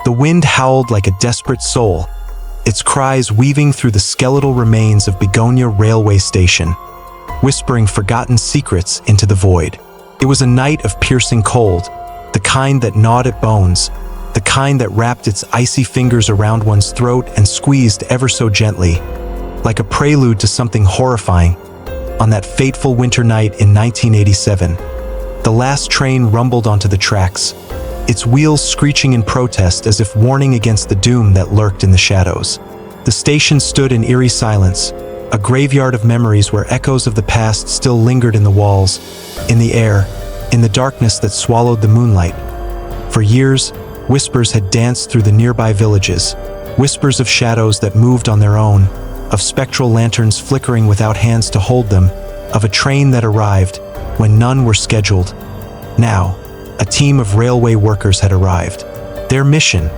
The wind howled like a desperate soul, its cries weaving through the skeletal remains of Begonia railway station, whispering forgotten secrets into the void. It was a night of piercing cold, the kind that gnawed at bones, the kind that wrapped its icy fingers around one's throat and squeezed ever so gently, like a prelude to something horrifying. On that fateful winter night in 1987, the last train rumbled onto the tracks, its wheels screeching in protest as if warning against the doom that lurked in the shadows. The station stood in eerie silence, a graveyard of memories where echoes of the past still lingered in the walls, in the air, in the darkness that swallowed the moonlight. For years, whispers had danced through the nearby villages, whispers of shadows that moved on their own, of spectral lanterns flickering without hands to hold them, of a train that arrived when none were scheduled. Now, a team of railway workers had arrived. Their mission: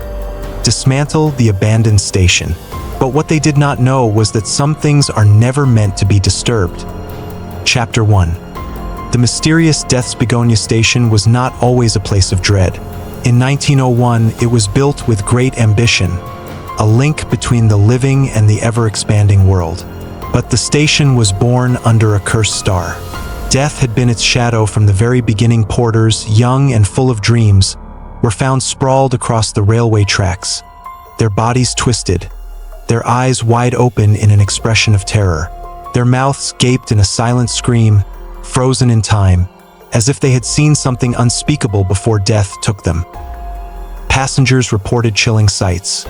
dismantle the abandoned station. But what they did not know was that some things are never meant to be disturbed. Chapter 1. The mysterious Death's Begonia station was not always a place of dread. In 1901, it was built with great ambition, a link between the living and the ever-expanding world. But the station was born under a cursed star. Death had been its shadow from the very beginning. Porters, young and full of dreams, were found sprawled across the railway tracks, their bodies twisted, their eyes wide open in an expression of terror. Their mouths gaped in a silent scream, frozen in time, as if they had seen something unspeakable before death took them. Passengers reported chilling sights.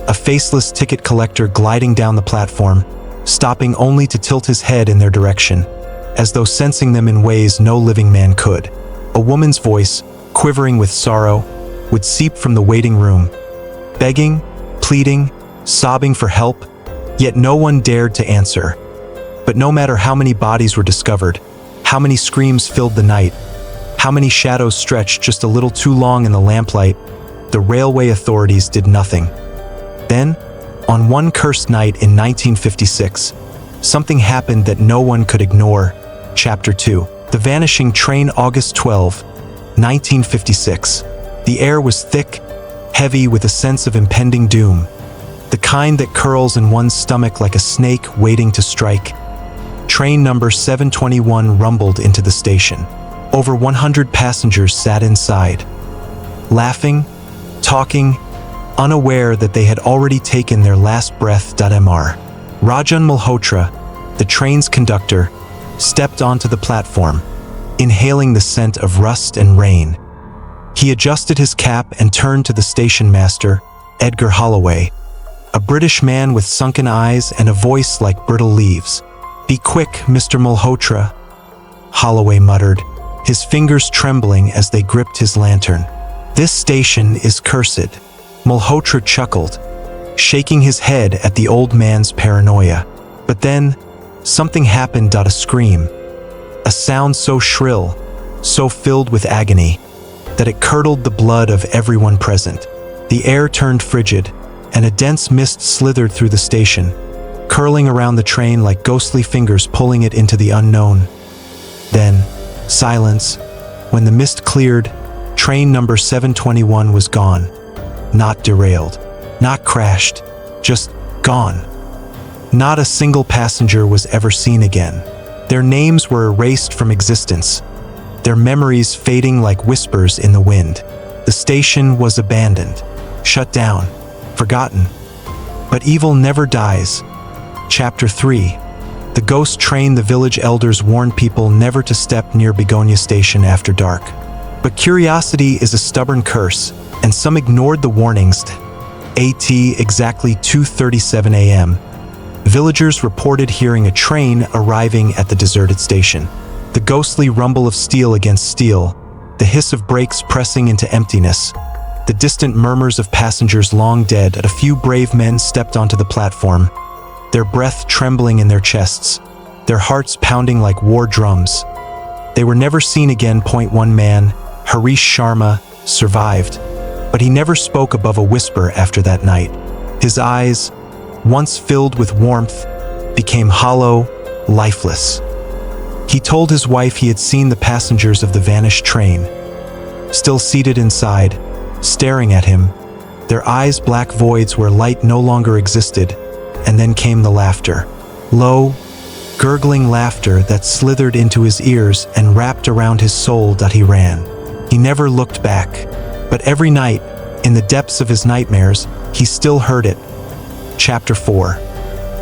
A faceless ticket collector gliding down the platform, stopping only to tilt his head in their direction, as though sensing them in ways no living man could. A woman's voice, quivering with sorrow, would seep from the waiting room, begging, pleading, sobbing for help, yet no one dared to answer. But no matter how many bodies were discovered, how many screams filled the night, how many shadows stretched just a little too long in the lamplight, the railway authorities did nothing. Then, on one cursed night in 1956, something happened that no one could ignore. Chapter 2. The Vanishing Train. August 12, 1956. The air was thick, heavy with a sense of impending doom, the kind that curls in one's stomach like a snake waiting to strike. Train number 721 rumbled into the station. Over 100 passengers sat inside, laughing, talking, unaware that they had already taken their last breath. Mr. Rajan Malhotra, the train's conductor, stepped onto the platform, inhaling the scent of rust and rain. He adjusted his cap and turned to the station master, Edgar Holloway, a British man with sunken eyes and a voice like brittle leaves. "Be quick, Mr. Malhotra," Holloway muttered, his fingers trembling as they gripped his lantern. "This station is cursed." Malhotra chuckled, shaking his head at the old man's paranoia. But then, something happened. A scream, a sound so shrill, so filled with agony, that it curdled the blood of everyone present. The air turned frigid, and a dense mist slithered through the station, curling around the train like ghostly fingers pulling it into the unknown. Then, silence. When the mist cleared, train number 721 was gone. Not derailed, not crashed, just gone. Not a single passenger was ever seen again. Their names were erased from existence, their memories fading like whispers in the wind. The station was abandoned, shut down, forgotten. But evil never dies. Chapter 3. The Ghost Train. The village elders warned people never to step near Begonia Station after dark. But curiosity is a stubborn curse, and some ignored the warnings. At exactly 2:37 a.m., villagers reported hearing a train arriving at the deserted station. The ghostly rumble of steel against steel, the hiss of brakes pressing into emptiness, the distant murmurs of passengers long dead. A few brave men stepped onto the platform, their breath trembling in their chests, their hearts pounding like war drums. They were never seen again. One man, Harish Sharma, survived, but he never spoke above a whisper after that night. His eyes, once filled with warmth, became hollow, lifeless. He told his wife he had seen the passengers of the vanished train, still seated inside, staring at him, their eyes black voids where light no longer existed, and then came the laughter. Low, gurgling laughter that slithered into his ears and wrapped around his soul. He ran. He never looked back, but every night, in the depths of his nightmares, he still heard it. Chapter 4.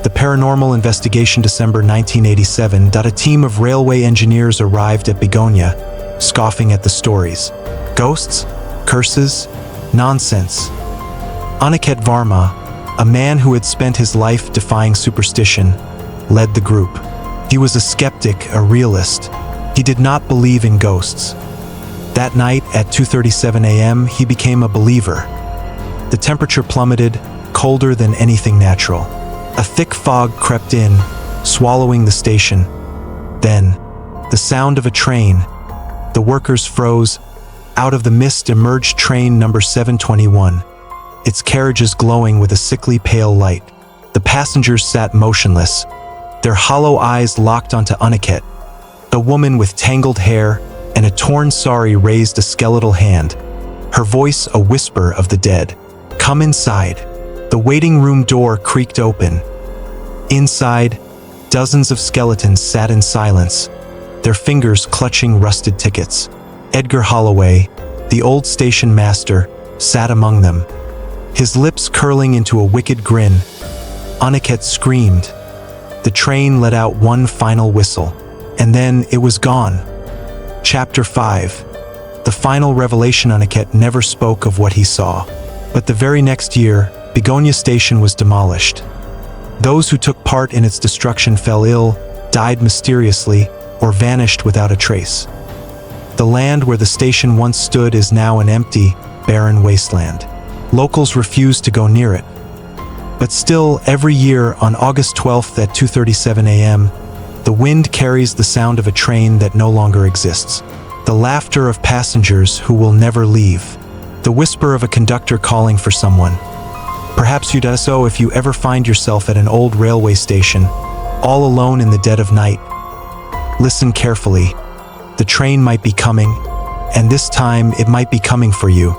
The Paranormal Investigation. December 1987. A team of railway engineers arrived at Begonia, scoffing at the stories. Ghosts? Curses? Nonsense. Aniket Varma, a man who had spent his life defying superstition, led the group. He was a skeptic, a realist. He did not believe in ghosts. That night at 2:37 a.m., he became a believer. The temperature plummeted, colder than anything natural. A thick fog crept in, swallowing the station. Then, the sound of a train. The workers froze. Out of the mist emerged train number 721, its carriages glowing with a sickly pale light. The passengers sat motionless, their hollow eyes locked onto Aniket. A woman with tangled hair and a torn sari raised a skeletal hand, her voice a whisper of the dead. "Come inside." The waiting room door creaked open. Inside, dozens of skeletons sat in silence, their fingers clutching rusted tickets. Edgar Holloway, the old station master, sat among them, his lips curling into a wicked grin. Aniket screamed. The train let out one final whistle, and then it was gone. Chapter 5. The final revelation. Aniket never spoke of what he saw, but the very next year, Begonia Station was demolished. Those who took part in its destruction fell ill, died mysteriously, or vanished without a trace. The land where the station once stood is now an empty, barren wasteland. Locals refuse to go near it. But still, every year on August 12th at 2:37 a.m., the wind carries the sound of a train that no longer exists. The laughter of passengers who will never leave. The whisper of a conductor calling for someone. Perhaps you do so if you ever find yourself at an old railway station, all alone in the dead of night. Listen carefully. The train might be coming, and this time it might be coming for you.